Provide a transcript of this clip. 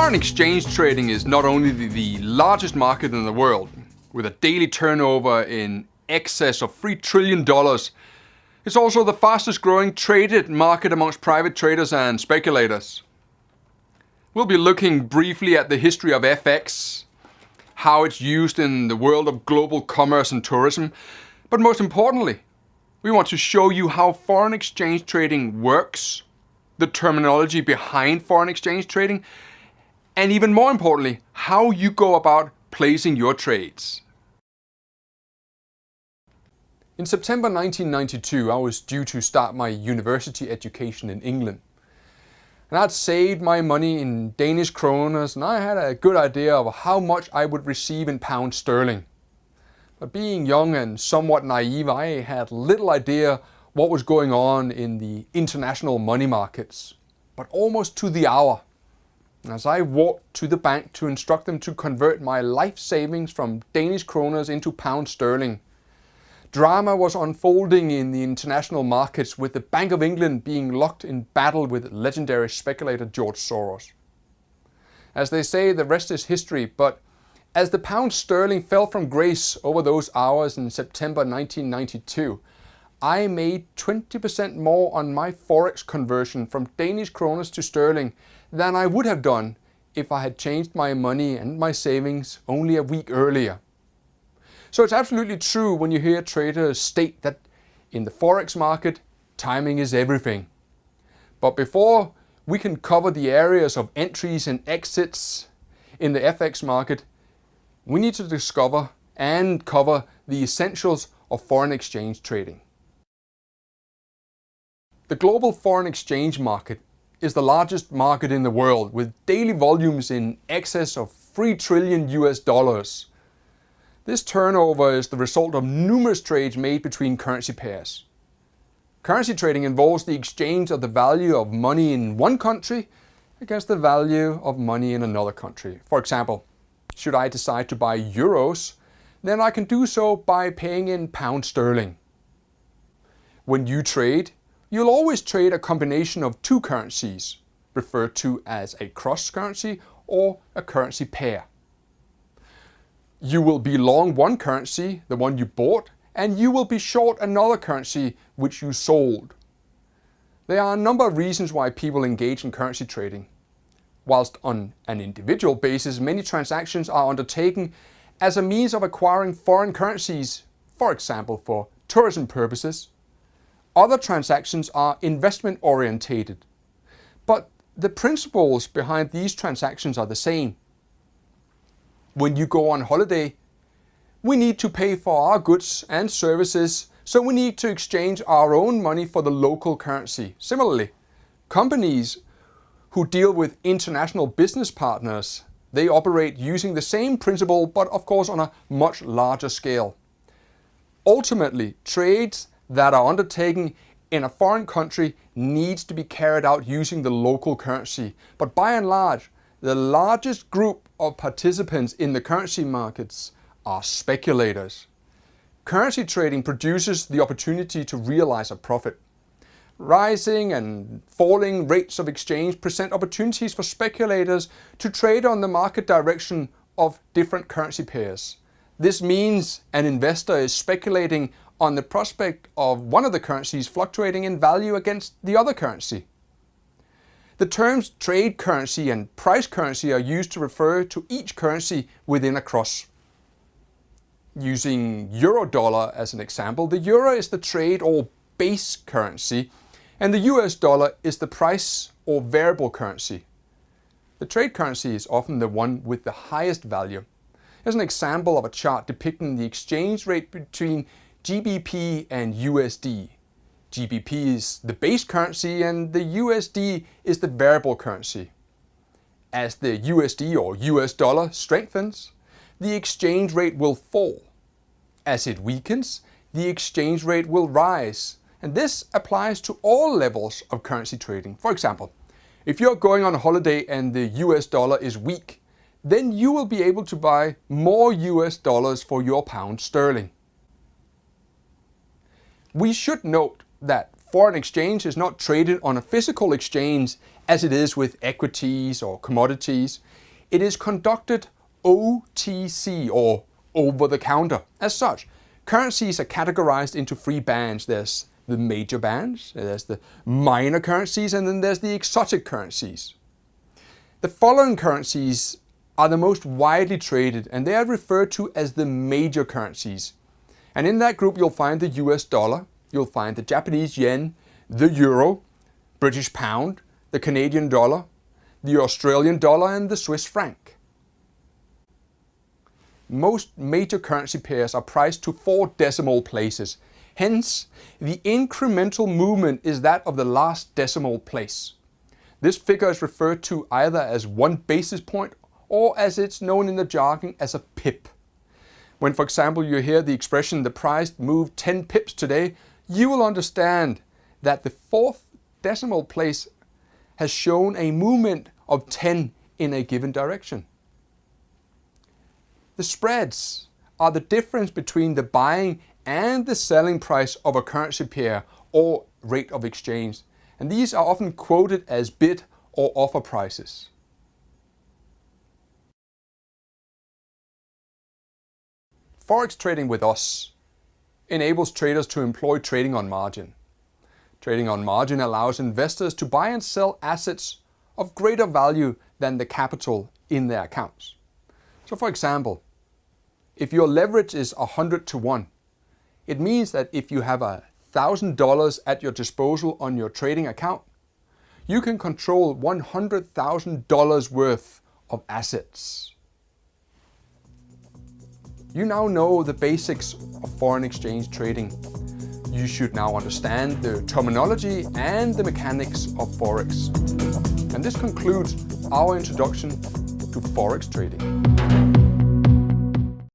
Foreign exchange trading is not only the largest market in the world, with a daily turnover in excess of $3 trillion, it's also the fastest growing traded market amongst private traders and speculators. We'll be looking briefly at the history of FX, how it's used in the world of global commerce and tourism, but most importantly, we want to show you how foreign exchange trading works, the terminology behind foreign exchange trading, and even more importantly, how you go about placing your trades. In September 1992, I was due to start my university education in England. And I'd saved my money in Danish kroners, and I had a good idea of how much I would receive in pound sterling. But being young and somewhat naive, I had little idea what was going on in the international money markets. But almost to the hour, as I walked to the bank to instruct them to convert my life savings from Danish kroners into pound sterling, drama was unfolding in the international markets, with the Bank of England being locked in battle with legendary speculator George Soros. As they say, the rest is history, but as the pound sterling fell from grace over those hours in September 1992, I made 20% more on my Forex conversion from Danish kroners to sterling than I would have done if I had changed my money and my savings only a week earlier. So it's absolutely true when you hear traders state that in the Forex market, timing is everything. But before we can cover the areas of entries and exits in the FX market, we need to discover and cover the essentials of foreign exchange trading. The global foreign exchange market is the largest market in the world, with daily volumes in excess of $3 trillion. This turnover is the result of numerous trades made between currency pairs. Currency trading involves the exchange of the value of money in one country against the value of money in another country. For example, should I decide to buy euros, then I can do so by paying in pound sterling. When you trade, you'll always trade a combination of two currencies, referred to as a cross-currency or a currency pair. You will be long one currency, the one you bought, and you will be short another currency which you sold. There are a number of reasons why people engage in currency trading. Whilst on an individual basis, many transactions are undertaken as a means of acquiring foreign currencies, for example for tourism purposes. Other transactions are investment orientated, but the principles behind these transactions are the same. When you go on holiday, we need to pay for our goods and services, so we need to exchange our own money for the local currency. Similarly, companies who deal with international business partners, they operate using the same principle, but of course on a much larger scale. Ultimately, trades that are undertaken in a foreign country needs to be carried out using the local currency. But by and large, the largest group of participants in the currency markets are speculators. Currency trading produces the opportunity to realize a profit. Rising and falling rates of exchange present opportunities for speculators to trade on the market direction of different currency pairs. This means an investor is speculating on the prospect of one of the currencies fluctuating in value against the other currency. The terms trade currency and price currency are used to refer to each currency within a cross. Using euro-dollar as an example, the euro is the trade or base currency, and the US dollar is the price or variable currency. The trade currency is often the one with the highest value. Here's an example of a chart depicting the exchange rate between GBP and USD. GBP is the base currency and the USD is the variable currency. As the USD or US dollar strengthens, the exchange rate will fall. As it weakens, the exchange rate will rise. And this applies to all levels of currency trading. For example, if you're going on a holiday and the US dollar is weak, then you will be able to buy more US dollars for your pound sterling. We should note that foreign exchange is not traded on a physical exchange as it is with equities or commodities. It is conducted OTC, or over the counter. As such, currencies are categorized into three bands. There's the major bands, there's the minor currencies, and then there's the exotic currencies. The following currencies are the most widely traded, and they are referred to as the major currencies. And in that group, you'll find the US dollar, you'll find the Japanese yen, the euro, British pound, the Canadian dollar, the Australian dollar, and the Swiss franc. Most major currency pairs are priced to 4 decimal places. Hence, the incremental movement is that of the last decimal place. This figure is referred to either as 1 basis point or, as it's known in the jargon, as a pip. When, for example, you hear the expression "the price moved 10 pips today," you will understand that the 4th decimal place has shown a movement of 10 in a given direction. The spreads are the difference between the buying and the selling price of a currency pair or rate of exchange, and these are often quoted as bid or offer prices. Forex trading with us enables traders to employ trading on margin. Trading on margin allows investors to buy and sell assets of greater value than the capital in their accounts. So, for example, if your leverage is 100 to 1, it means that if you have $1,000 at your disposal on your trading account, you can control $100,000 worth of assets. You now know the basics of foreign exchange trading. You should now understand the terminology and the mechanics of Forex. And this concludes our introduction to Forex trading.